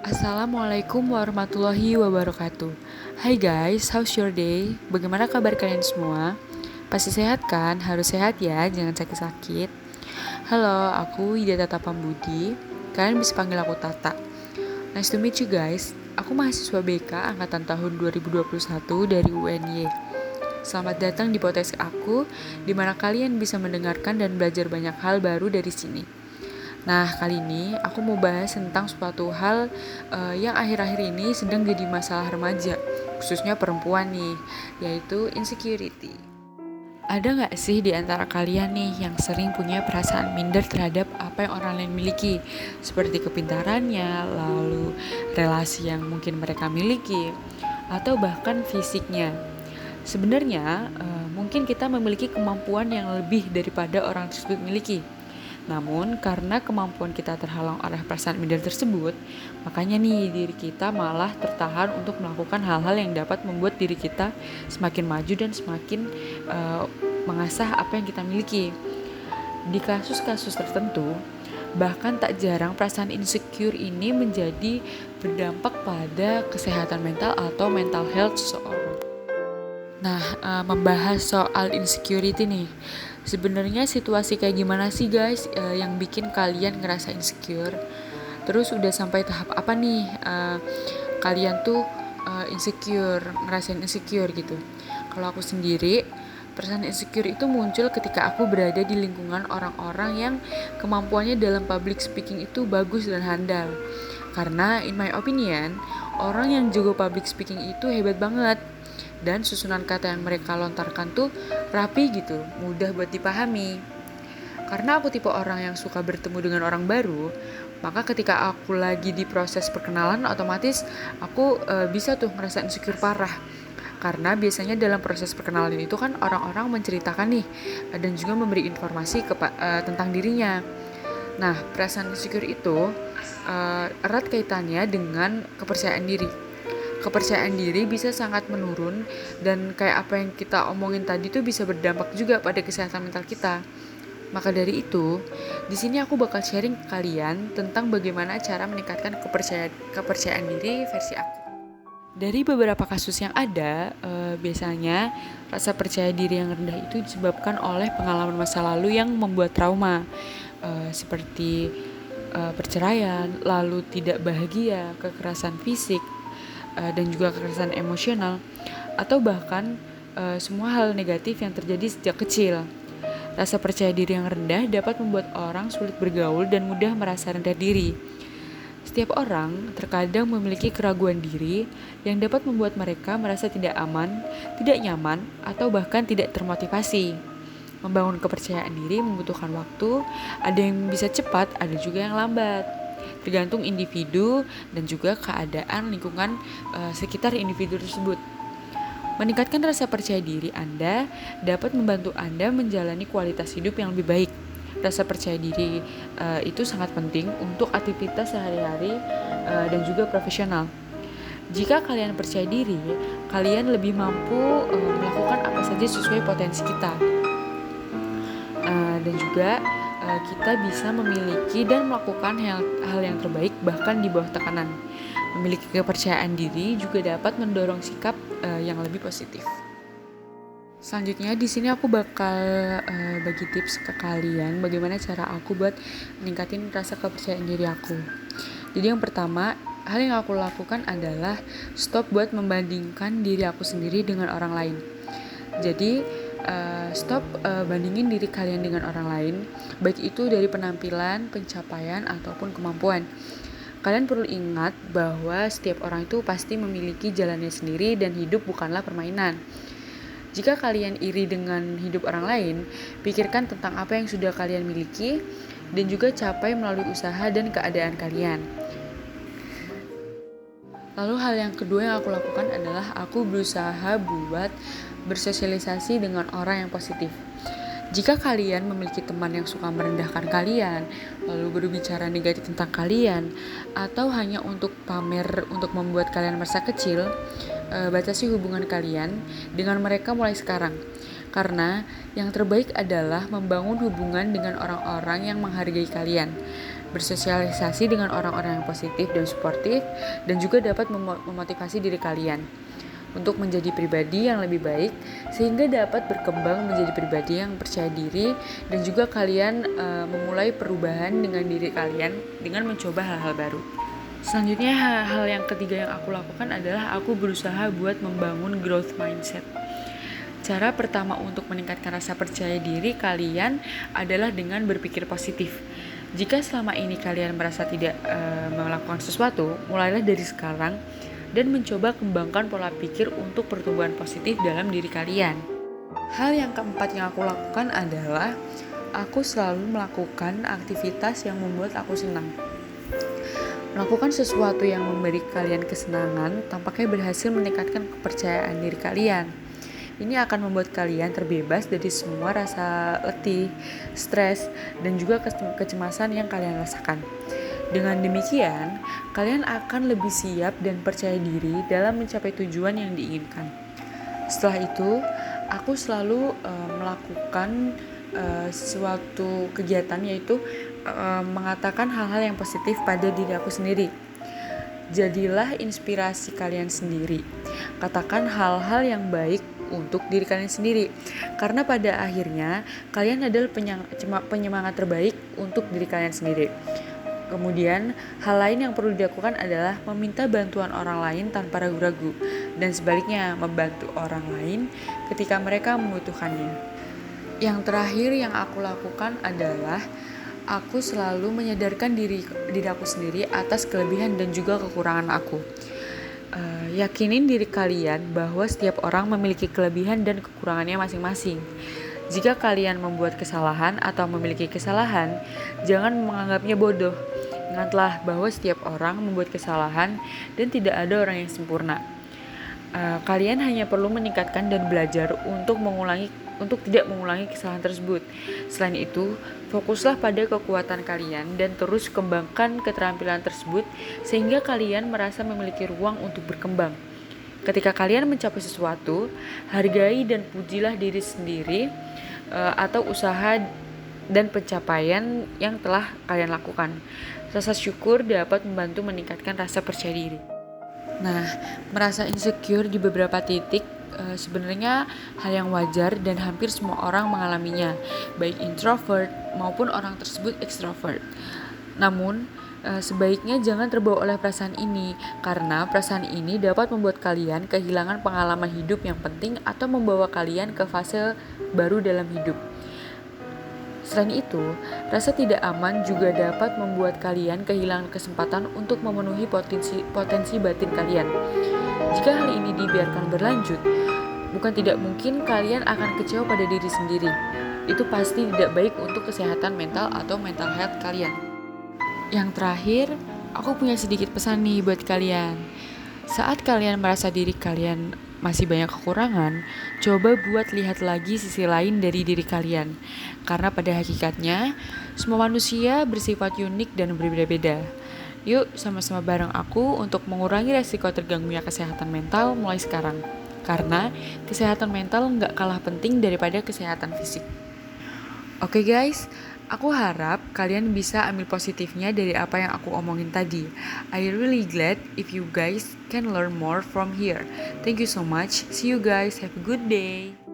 Assalamualaikum warahmatullahi wabarakatuh. Hai guys, how's your day? Bagaimana kabar kalian semua? Pasti sehat kan? Harus sehat ya, jangan sakit-sakit. Halo, aku Ida Tata Pambudi. Kalian bisa panggil aku Tata. Nice to meet you guys. Aku mahasiswa BK angkatan tahun 2021 dari UNY. Selamat datang di podcast aku, di mana kalian bisa mendengarkan dan belajar banyak hal baru dari sini. Nah, kali ini aku mau bahas tentang suatu hal yang akhir-akhir ini sedang jadi masalah remaja, khususnya perempuan nih, yaitu insecurity. Ada nggak sih di antara kalian nih yang sering punya perasaan minder terhadap apa yang orang lain miliki, seperti kepintarannya, lalu relasi yang mungkin mereka miliki, atau bahkan fisiknya? Sebenarnya, mungkin kita memiliki kemampuan yang lebih daripada orang tersebut miliki. Namun, karena kemampuan kita terhalang oleh perasaan minder tersebut, makanya nih diri kita malah tertahan untuk melakukan hal-hal yang dapat membuat diri kita semakin maju dan semakin mengasah apa yang kita miliki. Di kasus-kasus tertentu, bahkan tak jarang perasaan insecure ini menjadi berdampak pada kesehatan mental atau mental health seseorang. Nah, membahas soal insecurity nih. Sebenarnya situasi kayak gimana sih guys yang bikin kalian ngerasa insecure? Terus udah sampai tahap apa nih kalian tuh insecure, ngerasain insecure gitu? Kalau aku sendiri, perasaan insecure itu muncul ketika aku berada di lingkungan orang-orang yang kemampuannya dalam public speaking itu bagus dan handal. Karena in my opinion, orang yang jago public speaking itu hebat banget. Dan susunan kata yang mereka lontarkan tuh rapi gitu, mudah buat dipahami. Karena aku tipe orang yang suka bertemu dengan orang baru, maka ketika aku lagi di proses perkenalan, otomatis aku bisa tuh ngerasa insecure parah. Karena biasanya dalam proses perkenalan itu kan orang-orang menceritakan nih dan juga memberi informasi tentang dirinya. Nah, perasaan insecure itu erat kaitannya dengan kepercayaan diri. Kepercayaan diri bisa sangat menurun dan kayak apa yang kita omongin tadi tuh bisa berdampak juga pada kesehatan mental kita. Maka dari itu, di sini aku bakal sharing ke kalian tentang bagaimana cara meningkatkan kepercayaan diri versi aku. Dari beberapa kasus yang ada, biasanya rasa percaya diri yang rendah itu disebabkan oleh pengalaman masa lalu yang membuat trauma, seperti perceraian, lalu tidak bahagia, kekerasan fisik, dan juga kekerasan emosional, atau bahkan semua hal negatif yang terjadi sejak kecil. Rasa percaya diri yang rendah dapat membuat orang sulit bergaul dan mudah merasa rendah diri. Setiap orang terkadang memiliki keraguan diri yang dapat membuat mereka merasa tidak aman, tidak nyaman, atau bahkan tidak termotivasi. Membangun kepercayaan diri membutuhkan waktu, ada yang bisa cepat, ada juga yang lambat. Tergantung individu dan juga keadaan lingkungan sekitar individu tersebut. Meningkatkan rasa percaya diri Anda dapat membantu Anda menjalani kualitas hidup yang lebih baik. Rasa percaya diri itu sangat penting untuk aktivitas sehari-hari dan juga profesional. Jika kalian percaya diri, kalian lebih mampu melakukan apa saja sesuai potensi kita. Dan juga kita bisa memiliki dan melakukan hal yang terbaik bahkan di bawah tekanan. Memiliki kepercayaan diri juga dapat mendorong sikap yang lebih positif. Selanjutnya di sini aku bakal bagi tips ke kalian bagaimana cara aku buat meningkatin rasa kepercayaan diri aku. Jadi yang pertama, hal yang aku lakukan adalah stop buat membandingkan diri aku sendiri dengan orang lain. Jadi stop bandingin diri kalian dengan orang lain, baik itu dari penampilan, pencapaian, ataupun kemampuan. Kalian perlu ingat bahwa setiap orang itu pasti memiliki jalannya sendiri dan hidup bukanlah permainan. Jika kalian iri dengan hidup orang lain, pikirkan tentang apa yang sudah kalian miliki dan juga capai melalui usaha dan keadaan kalian. Lalu hal yang kedua yang aku lakukan adalah aku berusaha buat bersosialisasi dengan orang yang positif. Jika kalian memiliki teman yang suka merendahkan kalian, lalu berbicara negatif tentang kalian, atau hanya untuk pamer untuk membuat kalian merasa kecil, batasi hubungan kalian dengan mereka mulai sekarang. Karena yang terbaik adalah membangun hubungan dengan orang-orang yang menghargai kalian, bersosialisasi dengan orang-orang yang positif dan suportif, dan juga dapat memotivasi diri kalian untuk menjadi pribadi yang lebih baik, sehingga dapat berkembang menjadi pribadi yang percaya diri, dan juga kalian memulai perubahan dengan diri kalian dengan mencoba hal-hal baru. Selanjutnya, hal yang ketiga yang aku lakukan adalah aku berusaha buat membangun growth mindset. Cara pertama untuk meningkatkan rasa percaya diri kalian adalah dengan berpikir positif. Jika selama ini kalian merasa tidak melakukan sesuatu, mulailah dari sekarang dan mencoba kembangkan pola pikir untuk pertumbuhan positif dalam diri kalian. Hal yang keempat yang aku lakukan adalah aku selalu melakukan aktivitas yang membuat aku senang. Melakukan sesuatu yang memberi kalian kesenangan tampaknya berhasil meningkatkan kepercayaan diri kalian. Ini akan membuat kalian terbebas dari semua rasa letih, stres, dan juga kecemasan yang kalian rasakan. Dengan demikian, kalian akan lebih siap dan percaya diri dalam mencapai tujuan yang diinginkan. Setelah itu, aku selalu melakukan suatu kegiatan, yaitu mengatakan hal-hal yang positif pada diri aku sendiri. Jadilah inspirasi kalian sendiri. Katakan hal-hal yang baik untuk diri kalian sendiri, karena pada akhirnya kalian adalah penyemangat terbaik untuk diri kalian sendiri. Kemudian, hal lain yang perlu dilakukan adalah meminta bantuan orang lain tanpa ragu-ragu, dan sebaliknya membantu orang lain ketika mereka membutuhkannya. Yang terakhir yang aku lakukan adalah aku selalu menyadarkan diri aku sendiri atas kelebihan dan juga kekurangan aku. Yakinin diri kalian bahwa setiap orang memiliki kelebihan dan kekurangannya masing-masing. Jika kalian membuat kesalahan atau memiliki kesalahan, jangan menganggapnya bodoh. Ingatlah bahwa setiap orang membuat kesalahan dan tidak ada orang yang sempurna. Kalian hanya perlu meningkatkan dan belajar untuk tidak mengulangi kesalahan tersebut. Selain itu, fokuslah pada kekuatan kalian dan terus kembangkan keterampilan tersebut sehingga kalian merasa memiliki ruang untuk berkembang. Ketika kalian mencapai sesuatu, hargai dan pujilah diri sendiri atau usaha dan pencapaian yang telah kalian lakukan. Rasa syukur dapat membantu meningkatkan rasa percaya diri. Nah, merasa insecure di beberapa titik sebenarnya hal yang wajar dan hampir semua orang mengalaminya, baik introvert maupun orang tersebut extrovert. Namun, sebaiknya jangan terbawa oleh perasaan ini, karena perasaan ini dapat membuat kalian kehilangan pengalaman hidup yang penting atau membawa kalian ke fase baru dalam hidup. Selain itu, rasa tidak aman juga dapat membuat kalian kehilangan kesempatan untuk memenuhi potensi batin kalian. Jika hal ini dibiarkan berlanjut, bukan tidak mungkin kalian akan kecewa pada diri sendiri. Itu pasti tidak baik untuk kesehatan mental atau mental health kalian. Yang terakhir, aku punya sedikit pesan nih buat kalian. Saat kalian merasa diri kalian masih banyak kekurangan, coba buat lihat lagi sisi lain dari diri kalian. Karena pada hakikatnya, semua manusia bersifat unik dan berbeda-beda. Yuk sama-sama bareng aku untuk mengurangi resiko terganggunya kesehatan mental mulai sekarang. Karena kesehatan mental nggak kalah penting daripada kesehatan fisik. Oke guys, aku harap kalian bisa ambil positifnya dari apa yang aku omongin tadi. I really glad if you guys can learn more from here. Thank you so much. See you guys. Have a good day.